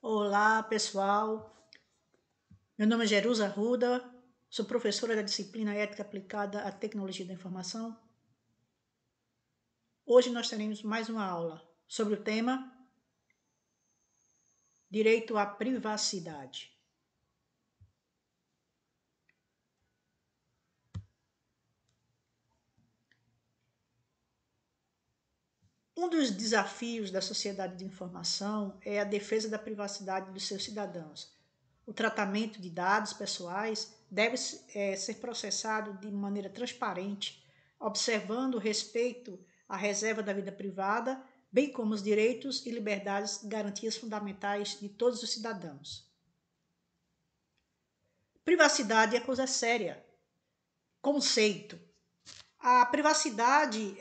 Olá, pessoal. Meu nome é Jerusa Arruda, sou professora da disciplina Ética Aplicada à Tecnologia da Informação. Hoje nós teremos mais uma aula sobre o tema Direito à Privacidade. Um dos desafios da sociedade de informação é a defesa da privacidade dos seus cidadãos. O tratamento de dados pessoais deve ser processado de maneira transparente, observando o respeito à reserva da vida privada, bem como os direitos e liberdades e garantias fundamentais de todos os cidadãos. Privacidade é coisa séria. Conceito. A privacidade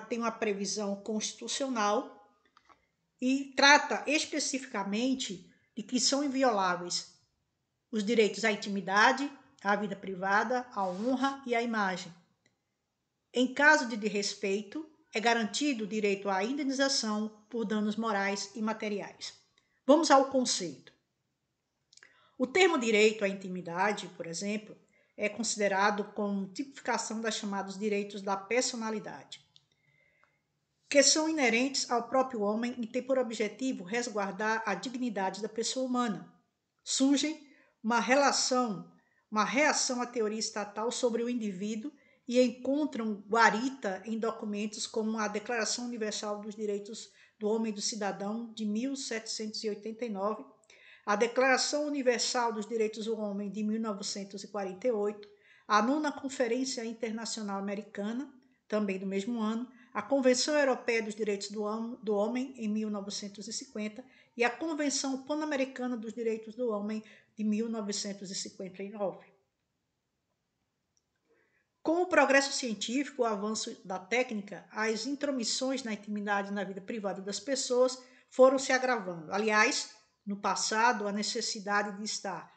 tem uma previsão constitucional e trata especificamente de que são invioláveis os direitos à intimidade, à vida privada, à honra e à imagem. Em caso de desrespeito, é garantido o direito à indenização por danos morais e materiais. Vamos ao conceito. O termo direito à intimidade, por exemplo, é considerado como tipificação das chamados direitos da personalidade, que são inerentes ao próprio homem e têm por objetivo resguardar a dignidade da pessoa humana. Surgem uma reação à teoria estatal sobre o indivíduo e encontram guarita em documentos como a Declaração Universal dos Direitos do Homem e do Cidadão de 1789, a Declaração Universal dos Direitos do Homem de 1948, a Nona Conferência Internacional Americana, também do mesmo ano, a Convenção Europeia dos Direitos do Homem, em 1950, e a Convenção Pan-Americana dos Direitos do Homem, de 1959. Com o progresso científico, o avanço da técnica, as intromissões na intimidade e na vida privada das pessoas foram se agravando. Aliás, no passado, a necessidade de estar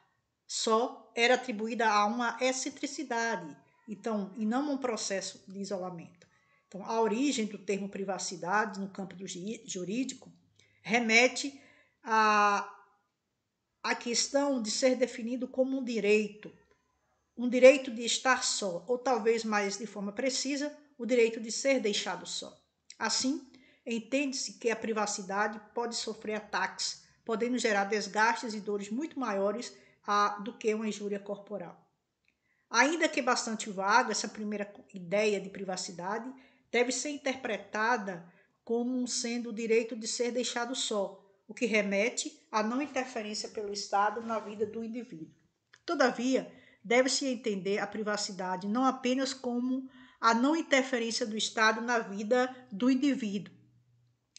só era atribuída a uma excentricidade, e não a um processo de isolamento. Então, a origem do termo privacidade no campo do jurídico remete à questão de ser definido como um direito de estar só, ou talvez mais de forma precisa, o direito de ser deixado só. Assim, entende-se que a privacidade pode sofrer ataques, podendo gerar desgastes e dores muito maiores do que uma injúria corporal. Ainda que bastante vaga, essa primeira ideia de privacidade deve ser interpretada como sendo o direito de ser deixado só, o que remete à não interferência pelo Estado na vida do indivíduo. Todavia, deve-se entender a privacidade não apenas como a não interferência do Estado na vida do indivíduo,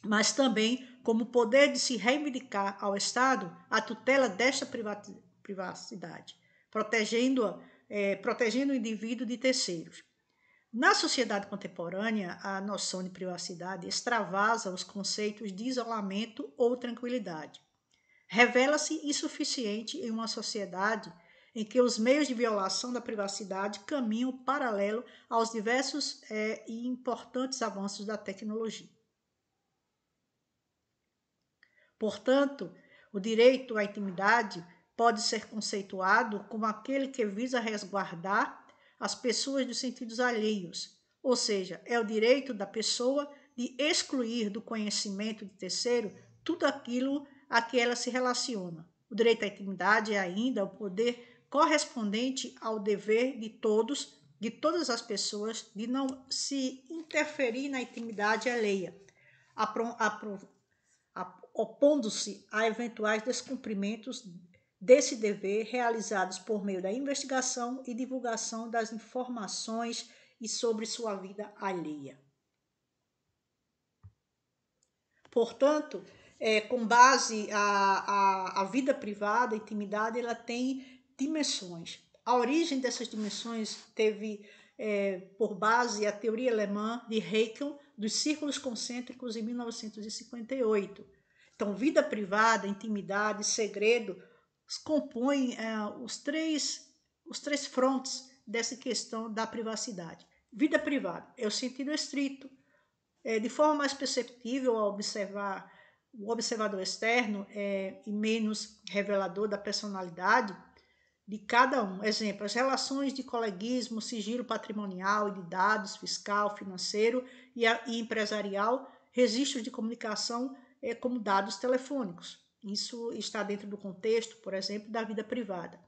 mas também como o poder de se reivindicar ao Estado a tutela desta privacidade, protegendo o indivíduo de terceiros. Na sociedade contemporânea, a noção de privacidade extravasa os conceitos de isolamento ou tranquilidade. Revela-se insuficiente em uma sociedade em que os meios de violação da privacidade caminham paralelo aos diversos e importantes avanços da tecnologia. Portanto, o direito à intimidade pode ser conceituado como aquele que visa resguardar as pessoas dos sentidos alheios, ou seja, é o direito da pessoa de excluir do conhecimento de terceiro tudo aquilo a que ela se relaciona. O direito à intimidade é ainda o poder correspondente ao dever de todas as pessoas, de não se interferir na intimidade alheia, opondo-se a eventuais descumprimentos desse dever realizados por meio da investigação e divulgação das informações e sobre sua vida alheia. Portanto, com base a vida privada, a intimidade, ela tem dimensões. A origem dessas dimensões teve por base a teoria alemã de Haeckel dos círculos concêntricos em 1958. Então, vida privada, intimidade, segredo compõem os três frontes dessa questão da privacidade. Vida privada é o sentido estrito, de forma mais perceptível ao observar o observador externo e menos revelador da personalidade de cada um. Exemplo, as relações de coleguismo, sigilo patrimonial e de dados, fiscal, financeiro e empresarial, registros de comunicação como dados telefônicos. Isso está dentro do contexto, por exemplo, da vida privada.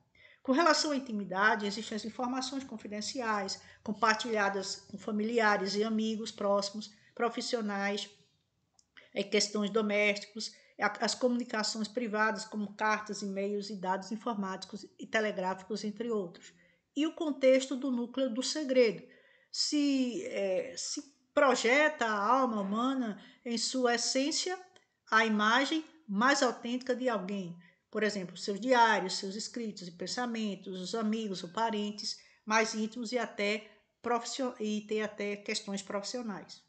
Com relação à intimidade, existem as informações confidenciais, compartilhadas com familiares e amigos próximos, profissionais, questões domésticas, as comunicações privadas, como cartas, e-mails e dados informáticos e telegráficos, entre outros. E o contexto do núcleo do segredo. Se projeta a alma humana em sua essência a imagem mais autêntica de alguém. Por exemplo, seus diários, seus escritos e pensamentos, os amigos ou parentes mais íntimos e tem até questões profissionais.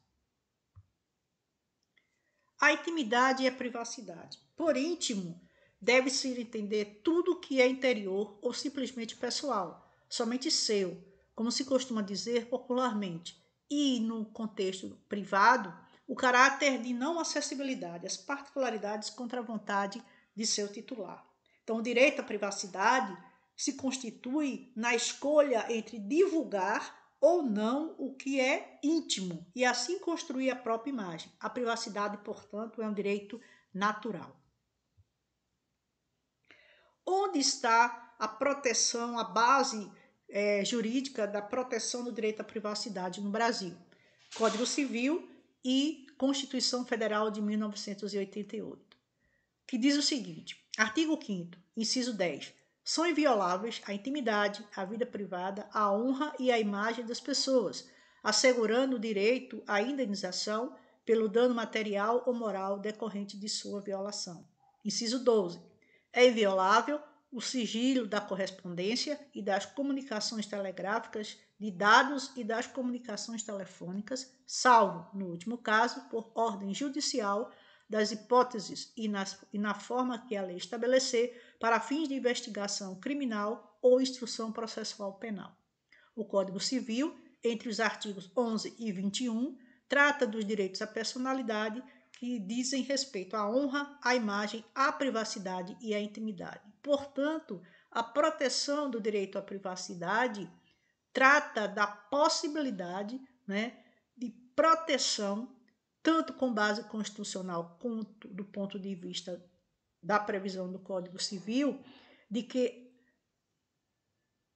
A intimidade e a privacidade. Por íntimo, deve-se entender tudo que é interior ou simplesmente pessoal, somente seu, como se costuma dizer popularmente. E, no contexto privado, o caráter de não acessibilidade, as particularidades contra a vontade de seu titular. Então, o direito à privacidade se constitui na escolha entre divulgar ou não o que é íntimo e assim construir a própria imagem. A privacidade, portanto, é um direito natural. Onde está a proteção, a base jurídica da proteção do direito à privacidade no Brasil? Código Civil e Constituição Federal de 1988, que diz o seguinte, artigo 5º, inciso 10, são invioláveis a intimidade, a vida privada, a honra e a imagem das pessoas, assegurando o direito à indenização pelo dano material ou moral decorrente de sua violação. Inciso 12. É inviolável o sigilo da correspondência e das comunicações telegráficas, de dados e das comunicações telefônicas, salvo, no último caso, por ordem judicial, das hipóteses e na forma que a lei estabelecer para fins de investigação criminal ou instrução processual penal. O Código Civil, entre os artigos 11 e 21, trata dos direitos à personalidade que dizem respeito à honra, à imagem, à privacidade e à intimidade. Portanto, a proteção do direito à privacidade trata da possibilidade, de proteção tanto com base constitucional quanto do ponto de vista da previsão do Código Civil, de que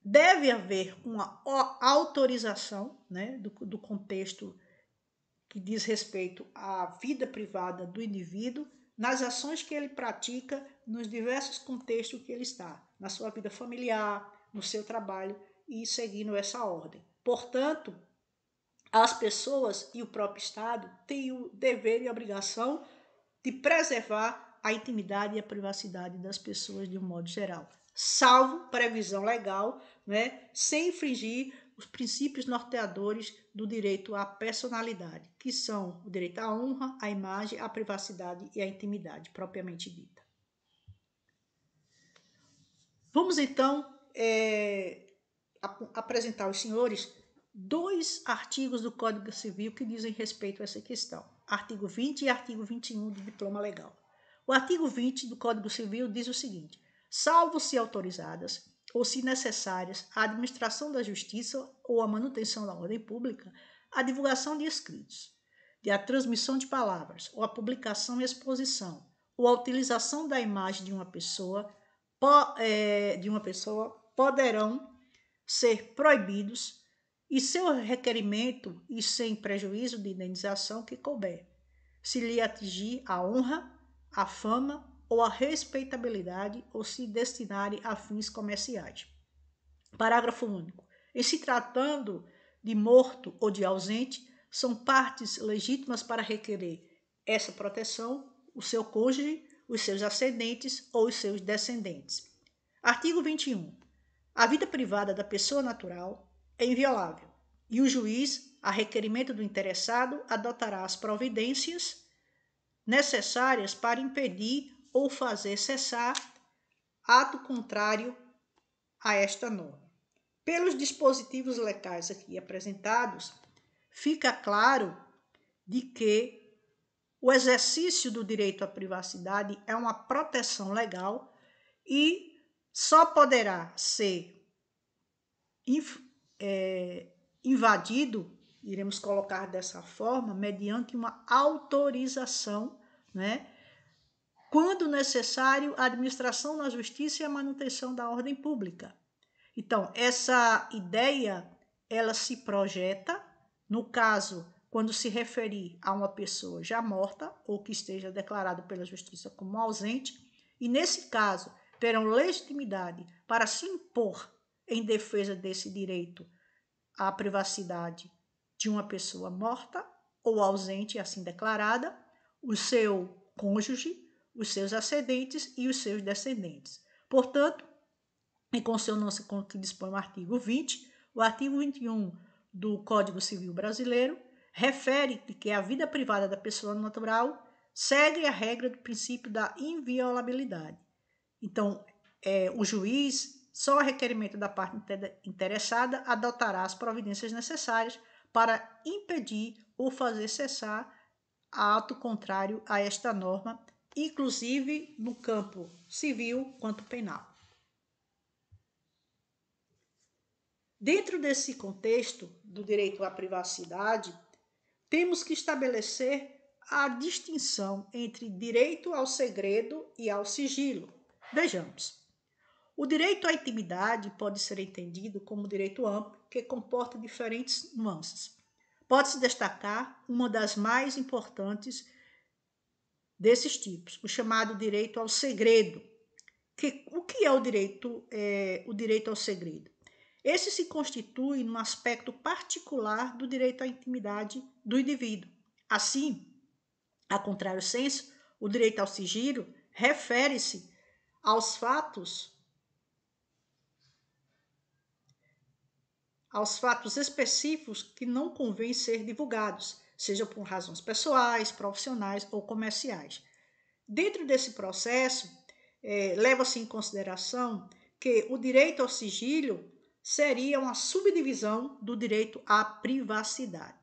deve haver uma autorização do contexto que diz respeito à vida privada do indivíduo, nas ações que ele pratica, nos diversos contextos que ele está, na sua vida familiar, no seu trabalho e seguindo essa ordem. Portanto, as pessoas e o próprio Estado têm o dever e a obrigação de preservar a intimidade e a privacidade das pessoas de um modo geral, salvo previsão legal, sem infringir os princípios norteadores do direito à personalidade, que são o direito à honra, à imagem, à privacidade e à intimidade, propriamente dita. Vamos então apresentar aos senhores 2 artigos do Código Civil que dizem respeito a essa questão. Artigo 20 e artigo 21 do Diploma Legal. O artigo 20 do Código Civil diz o seguinte, salvo se autorizadas ou se necessárias a administração da justiça ou a manutenção da ordem pública, a divulgação de escritos, a transmissão de palavras, ou a publicação e exposição, ou a utilização da imagem de uma pessoa poderão ser proibidos e seu requerimento e sem prejuízo de indenização que couber, se lhe atingir a honra, a fama ou a respeitabilidade ou se destinarem a fins comerciais. Parágrafo único. Em se tratando de morto ou de ausente, são partes legítimas para requerer essa proteção o seu cônjuge, os seus ascendentes ou os seus descendentes. Artigo 21. A vida privada da pessoa natural é inviolável e o juiz, a requerimento do interessado, adotará as providências necessárias para impedir ou fazer cessar ato contrário a esta norma. Pelos dispositivos legais aqui apresentados, fica claro de que O exercício do direito à privacidade é uma proteção legal e só poderá ser invadido, iremos colocar dessa forma, mediante uma autorização, né? Quando necessário, a administração da justiça e a manutenção da ordem pública. Então, essa ideia, ela se projeta, no caso, quando se referir a uma pessoa já morta ou que esteja declarada pela justiça como ausente, e nesse caso, terão legitimidade para se impor em defesa desse direito à privacidade de uma pessoa morta ou ausente, assim declarada, o seu cônjuge, os seus ascendentes e os seus descendentes. Portanto, em consonância com o que dispõe o artigo 20, o artigo 21 do Código Civil Brasileiro refere que a vida privada da pessoa natural segue a regra do princípio da inviolabilidade. Então, o juiz, só a requerimento da parte interessada, adotará as providências necessárias para impedir ou fazer cessar ato contrário a esta norma, inclusive no campo civil quanto penal. Dentro desse contexto do direito à privacidade, temos que estabelecer a distinção entre direito ao segredo e ao sigilo. Vejamos. O direito à intimidade pode ser entendido como direito amplo que comporta diferentes nuances. Pode-se destacar uma das mais importantes desses tipos, o chamado direito ao segredo. O que é o direito ao segredo? Esse se constitui num aspecto particular do direito à intimidade do indivíduo. Assim, a contrário senso, o direito ao sigilo refere-se aos fatos específicos que não convém ser divulgados, seja por razões pessoais, profissionais ou comerciais. Dentro desse processo, leva-se em consideração que o direito ao sigilo seria uma subdivisão do direito à privacidade.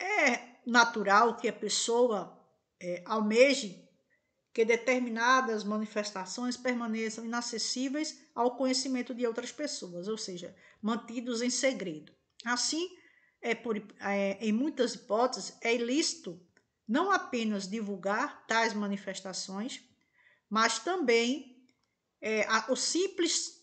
É natural que a pessoa almeje que determinadas manifestações permaneçam inacessíveis ao conhecimento de outras pessoas, ou seja, mantidos em segredo. Assim, em muitas hipóteses, é ilícito não apenas divulgar tais manifestações, mas também o simples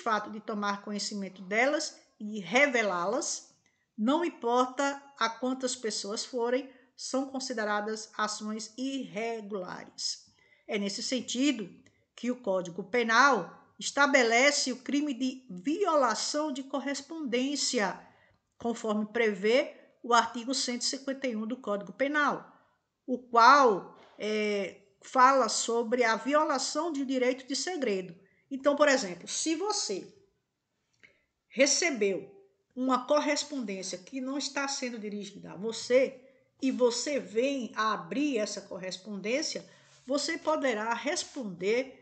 fato de tomar conhecimento delas e revelá-las, não importa a quantas pessoas forem, são consideradas ações irregulares. É nesse sentido que o Código Penal estabelece o crime de violação de correspondência, conforme prevê o artigo 151 do Código Penal, o qual fala sobre a violação de direito de segredo. Então, por exemplo, se você recebeu uma correspondência que não está sendo dirigida a você e você vem a abrir essa correspondência, você poderá responder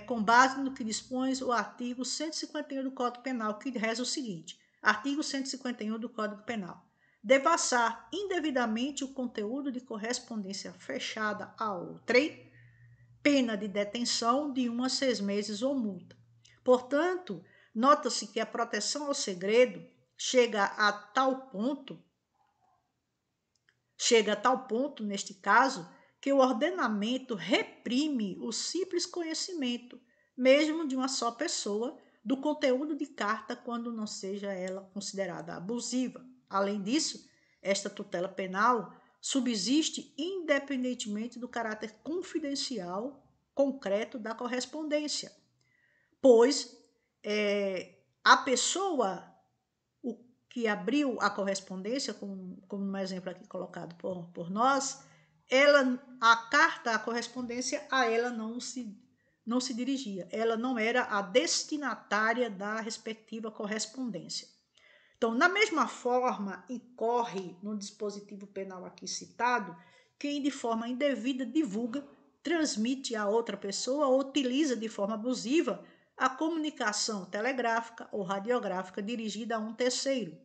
com base no que dispõe o artigo 151 do Código Penal, que reza o seguinte: artigo 151 do Código Penal. Devassar indevidamente o conteúdo de correspondência fechada a outrem, pena de detenção de 1 a 6 meses ou multa. Portanto, nota-se que a proteção ao segredo chega a tal ponto, neste caso, que o ordenamento reprime o simples conhecimento, mesmo de uma só pessoa, do conteúdo de carta quando não seja ela considerada abusiva. Além disso, esta tutela penal subsiste independentemente do caráter confidencial concreto da correspondência, pois a pessoa que abriu a correspondência, como no exemplo aqui colocado por nós, a correspondência a ela não se dirigia, ela não era a destinatária da respectiva correspondência. Então, na mesma forma, incorre no dispositivo penal aqui citado quem de forma indevida divulga, transmite a outra pessoa ou utiliza de forma abusiva a comunicação telegráfica ou radiográfica dirigida a um terceiro,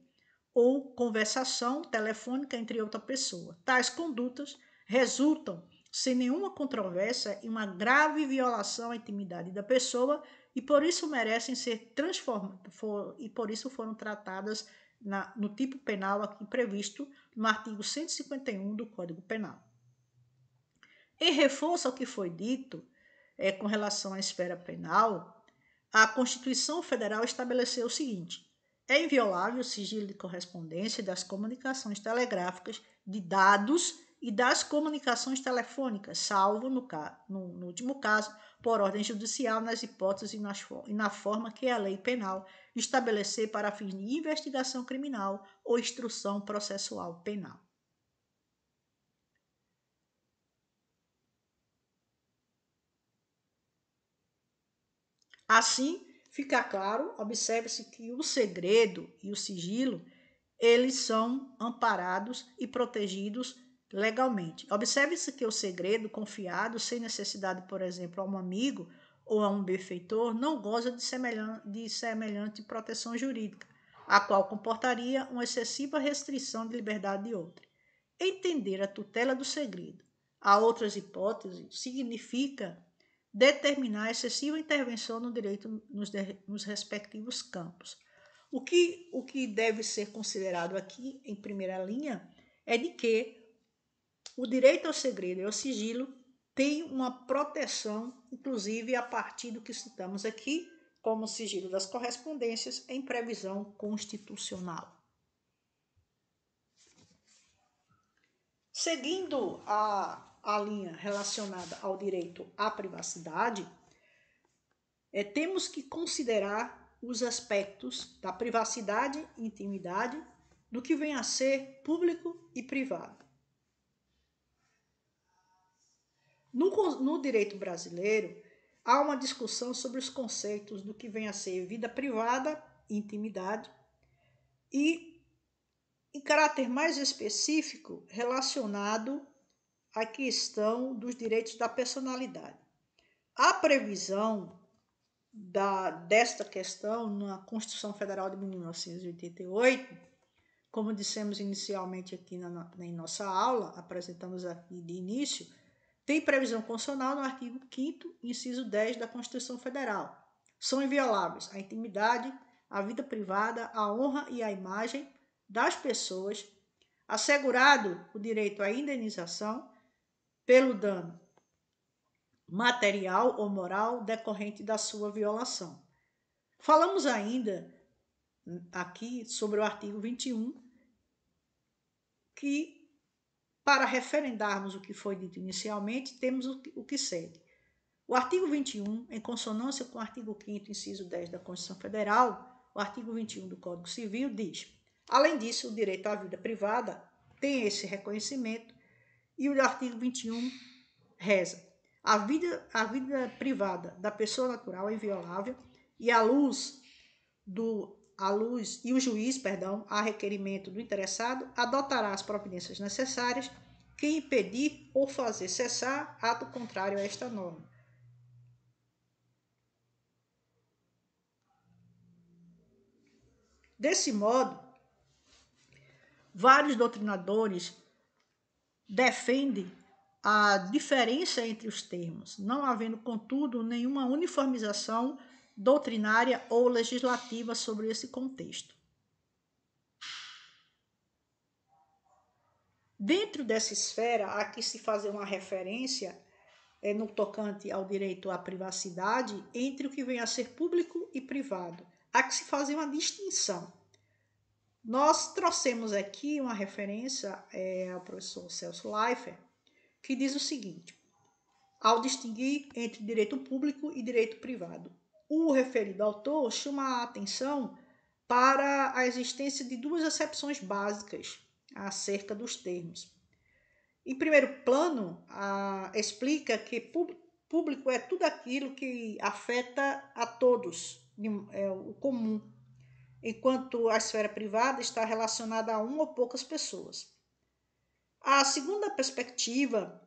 ou conversação telefônica entre outra pessoa. Tais condutas resultam, sem nenhuma controvérsia, em uma grave violação à intimidade da pessoa e por isso merecem ser transformadas, e por isso foram tratadas no tipo penal aqui previsto no artigo 151 do Código Penal. Em reforço ao que foi dito com relação à esfera penal, a Constituição Federal estabeleceu o seguinte: é inviolável o sigilo de correspondência das comunicações telegráficas, de dados e das comunicações telefônicas, salvo, no último caso, por ordem judicial, nas hipóteses e na forma que a lei penal estabelecer para fins de investigação criminal ou instrução processual penal. Assim, fica claro, observe-se que o segredo e o sigilo, eles são amparados e protegidos legalmente. Observe-se que o segredo confiado, sem necessidade, por exemplo, a um amigo ou a um benfeitor, não goza de semelhante proteção jurídica, a qual comportaria uma excessiva restrição de liberdade de outrem. Entender a tutela do segredo a outras hipóteses significa determinar excessiva intervenção no direito nos respectivos campos. O que deve ser considerado aqui, em primeira linha, é de que o direito ao segredo e ao sigilo tem uma proteção, inclusive a partir do que citamos aqui, como o sigilo das correspondências, em previsão constitucional. Seguindo a linha relacionada ao direito à privacidade, temos que considerar os aspectos da privacidade e intimidade do que vem a ser público e privado. No direito brasileiro, há uma discussão sobre os conceitos do que vem a ser vida privada e intimidade e, em caráter mais específico, relacionado à questão dos direitos da personalidade. A previsão desta questão na Constituição Federal de 1988, como dissemos inicialmente aqui em nossa aula, apresentamos aqui de início, tem previsão constitucional no artigo 5º, inciso 10 da Constituição Federal. São invioláveis a intimidade, a vida privada, a honra e a imagem das pessoas, assegurado o direito à indenização pelo dano material ou moral decorrente da sua violação. Falamos ainda aqui sobre o artigo 21, que, para referendarmos o que foi dito inicialmente, temos o que segue. O artigo 21, em consonância com o artigo 5º, inciso 10 da Constituição Federal, o artigo 21 do Código Civil diz: além disso, o direito à vida privada tem esse reconhecimento, e o artigo 21 reza: a vida privada da pessoa natural é inviolável e o juiz, a requerimento do interessado, adotará as providências necessárias que impedir ou fazer cessar ato contrário a esta norma. Desse modo, vários doutrinadores defendem a diferença entre os termos, não havendo, contudo, nenhuma uniformização doutrinária ou legislativa sobre esse contexto. Dentro dessa esfera, há que se fazer uma referência no tocante ao direito à privacidade entre o que vem a ser público e privado. Há que se fazer uma distinção. Nós trouxemos aqui uma referência ao professor Celso Leifert, que diz o seguinte: ao distinguir entre direito público e direito privado, o referido autor chama a atenção para a existência de duas acepções básicas acerca dos termos. Em primeiro plano, explica que público é tudo aquilo que afeta a todos, o comum, enquanto a esfera privada está relacionada a uma ou poucas pessoas. A segunda perspectiva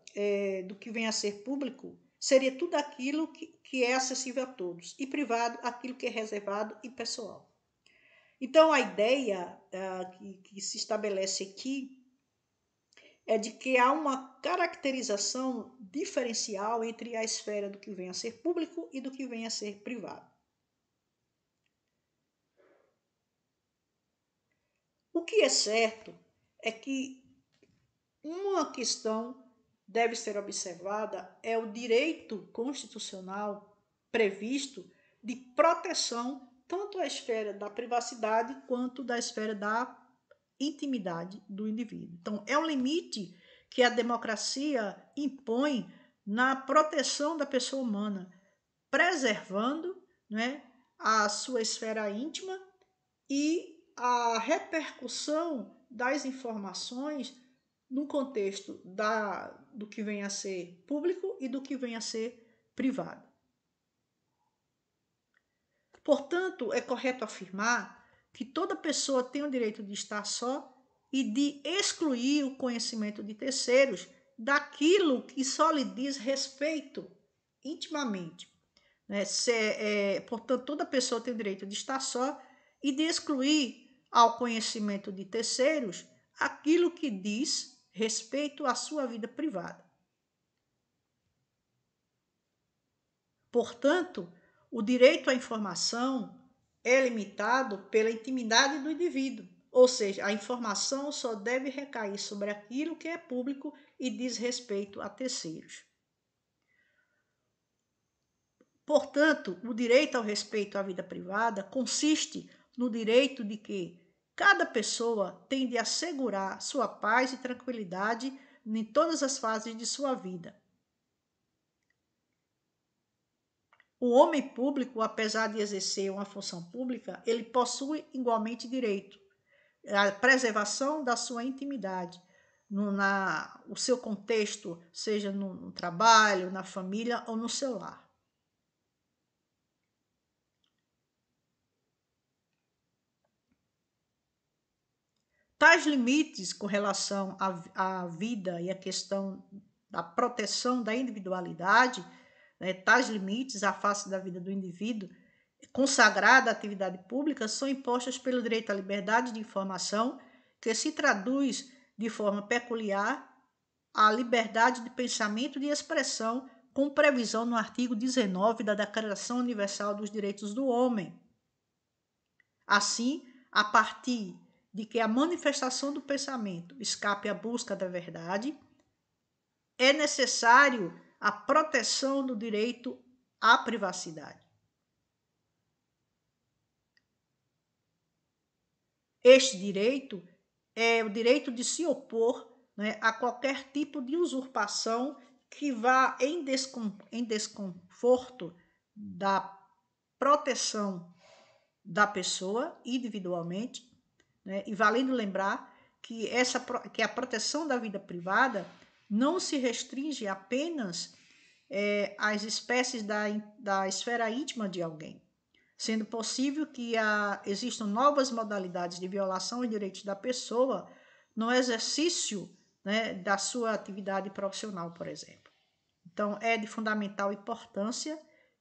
do que vem a ser público seria tudo aquilo que é acessível a todos, e privado, aquilo que é reservado e pessoal. Então, a ideia que se estabelece aqui é de que há uma caracterização diferencial entre a esfera do que vem a ser público e do que vem a ser privado. O que é certo é que uma questão deve ser observada é o direito constitucional previsto de proteção tanto à esfera da privacidade quanto da esfera da intimidade do indivíduo. Então, é um limite que a democracia impõe na proteção da pessoa humana, preservando, né, a sua esfera íntima e a repercussão das informações no contexto do que vem a ser público e do que vem a ser privado. Portanto, é correto afirmar que toda pessoa tem o direito de estar só e de excluir o conhecimento de terceiros daquilo que só lhe diz respeito intimamente. Portanto, toda pessoa tem o direito de estar só e de excluir ao conhecimento de terceiros aquilo que diz respeito à sua vida privada. Portanto, o direito à informação é limitado pela intimidade do indivíduo, ou seja, a informação só deve recair sobre aquilo que é público e diz respeito a terceiros. Portanto, o direito ao respeito à vida privada consiste no direito de que cada pessoa tem de assegurar sua paz e tranquilidade em todas as fases de sua vida. O homem público, apesar de exercer uma função pública, ele possui igualmente direito à preservação da sua intimidade, o seu contexto, seja no trabalho, na família ou no seu lar. Tais limites com relação à vida e à questão da proteção da individualidade, né, tais limites à face da vida do indivíduo, consagrada à atividade pública, são impostas pelo direito à liberdade de informação, que se traduz de forma peculiar à liberdade de pensamento e de expressão, com previsão no artigo 19 da Declaração Universal dos Direitos do Homem. Assim, a partir de que a manifestação do pensamento escape à busca da verdade, é necessário a proteção do direito à privacidade. Este direito é o direito de se opor, né, a qualquer tipo de usurpação que vá em desconforto da proteção da pessoa individualmente, né, e valendo lembrar que a proteção da vida privada não se restringe apenas às espécies da esfera íntima de alguém, sendo possível que existam novas modalidades de violação de direitos da pessoa no exercício, né, da sua atividade profissional, por exemplo. Então, é de fundamental importância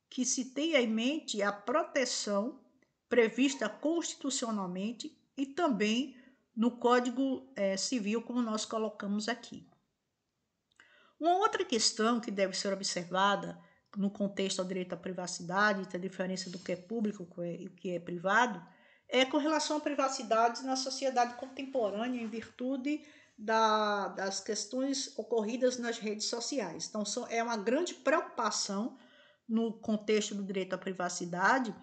que se tenha em mente a proteção prevista constitucionalmente e também no Código Civil, como nós colocamos aqui. Uma outra questão que deve ser observada no contexto ao direito à privacidade, a diferença do que é público e o que é privado, é com relação à privacidade na sociedade contemporânea, em virtude das questões ocorridas nas redes sociais. Então, é uma grande preocupação no contexto do direito à privacidade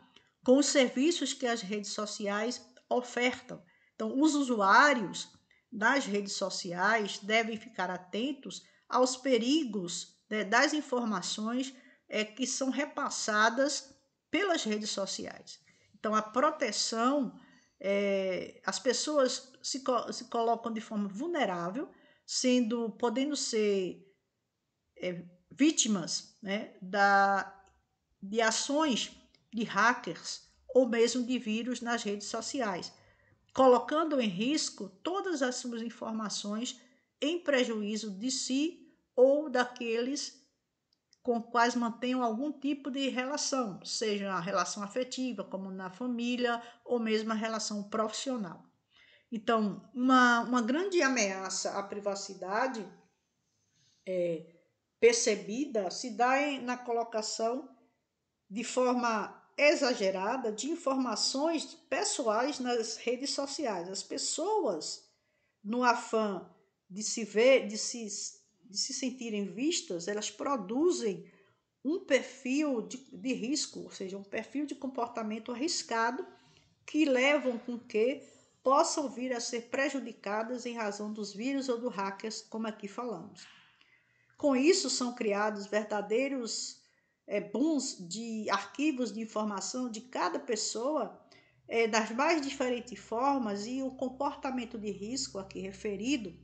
com os serviços que as redes sociais ofertam. Então, os usuários das redes sociais devem ficar atentos aos perigos, né, das informações que são repassadas pelas redes sociais. Então, a proteção, as pessoas se colocam de forma vulnerável, podendo ser vítimas, né, de ações de hackers ou mesmo de vírus nas redes sociais, colocando em risco todas as suas informações em prejuízo de si ou daqueles com quais mantenham algum tipo de relação, seja a relação afetiva, como na família, ou mesmo a relação profissional. Então, uma grande ameaça à privacidade percebida se dá na colocação de forma exagerada de informações pessoais nas redes sociais. As pessoas, no afã de se ver, de se sentirem vistas, elas produzem um perfil de risco, ou seja, um perfil de comportamento arriscado que levam com que possam vir a ser prejudicadas em razão dos vírus ou dos hackers, como aqui falamos. Com isso, são criados verdadeiros booms de arquivos de informação de cada pessoa, das mais diferentes formas, e o comportamento de risco aqui referido,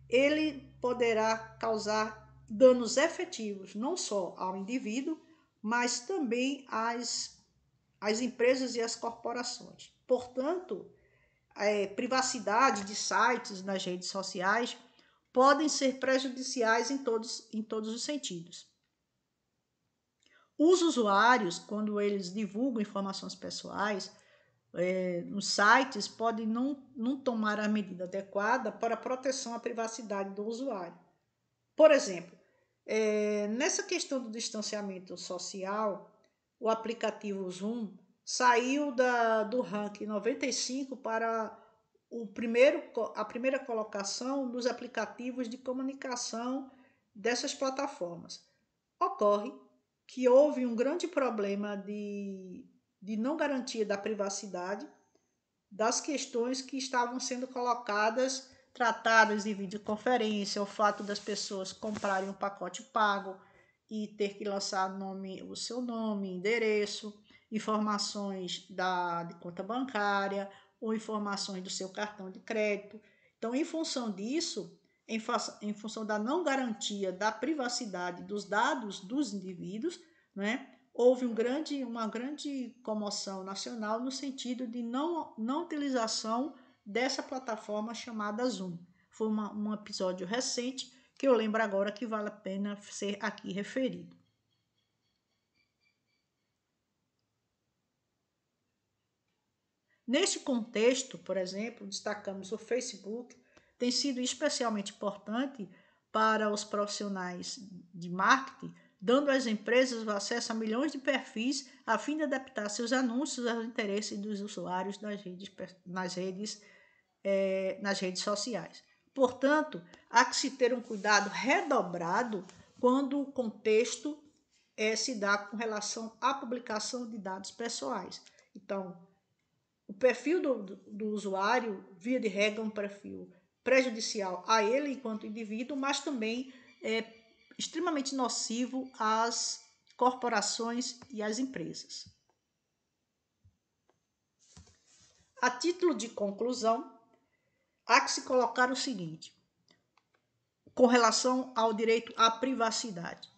ele poderá causar danos efetivos, não só ao indivíduo, mas também às empresas e às corporações. Portanto, privacidade de sites nas redes sociais podem ser prejudiciais em todos os sentidos. Os usuários, quando eles divulgam informações pessoais, nos sites, podem não tomar a medida adequada para a proteção à privacidade do usuário. Por exemplo, nessa questão do distanciamento social, o aplicativo Zoom saiu do ranking 95 para a primeira colocação dos aplicativos de comunicação dessas plataformas. Ocorre que houve um grande problema de não garantia da privacidade das questões que estavam sendo colocadas, tratadas em videoconferência, o fato das pessoas comprarem um pacote pago e ter que lançar o seu nome, endereço, informações de conta bancária, ou informações do seu cartão de crédito. Então, em função disso, em função da não garantia da privacidade dos dados dos indivíduos, né, houve uma grande comoção nacional no sentido de não utilização dessa plataforma chamada Zoom. Foi um episódio recente que eu lembro agora que vale a pena ser aqui referido. Neste contexto, por exemplo, destacamos o Facebook, tem sido especialmente importante para os profissionais de marketing, dando às empresas o acesso a milhões de perfis a fim de adaptar seus anúncios aos interesses dos usuários nas redes sociais. Portanto, há que se ter um cuidado redobrado quando o contexto se dá com relação à publicação de dados pessoais. Então, o perfil do usuário, via de regra, é um perfil prejudicial a ele enquanto indivíduo, mas também é extremamente nocivo às corporações e às empresas. A título de conclusão, há que se colocar o seguinte, com relação ao direito à privacidade.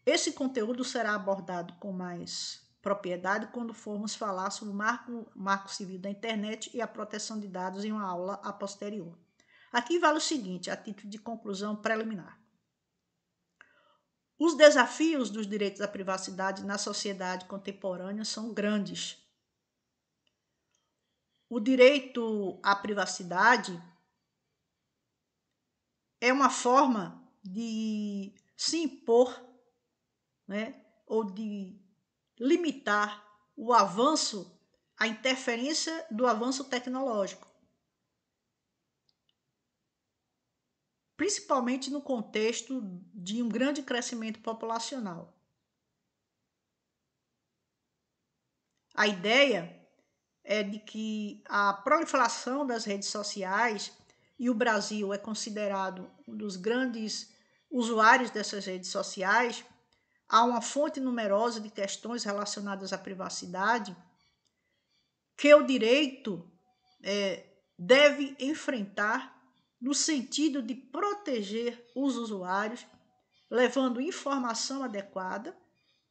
Esse conteúdo será abordado com mais propriedade quando formos falar sobre o marco civil da internet e a proteção de dados em uma aula a posterior. Aqui vale o seguinte, a título de conclusão preliminar. Os desafios dos direitos à privacidade na sociedade contemporânea são grandes. O direito à privacidade é uma forma de se impor, né, ou de limitar o avanço, a interferência do avanço tecnológico. Principalmente no contexto de um grande crescimento populacional. A ideia é de que a proliferação das redes sociais, e o Brasil é considerado um dos grandes usuários dessas redes sociais, há uma fonte numerosa de questões relacionadas à privacidade que o direito deve enfrentar no sentido de proteger os usuários, levando informação adequada,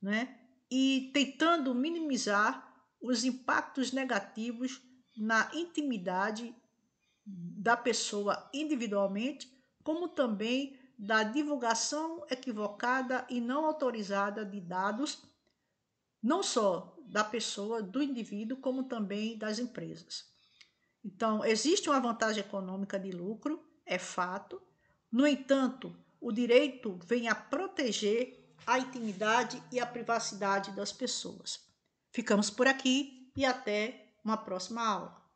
né, e tentando minimizar os impactos negativos na intimidade da pessoa individualmente, como também da divulgação equivocada e não autorizada de dados, não só da pessoa, do indivíduo, como também das empresas. Então, existe uma vantagem econômica de lucro, é fato. No entanto, o direito vem a proteger a intimidade e a privacidade das pessoas. Ficamos por aqui e até uma próxima aula.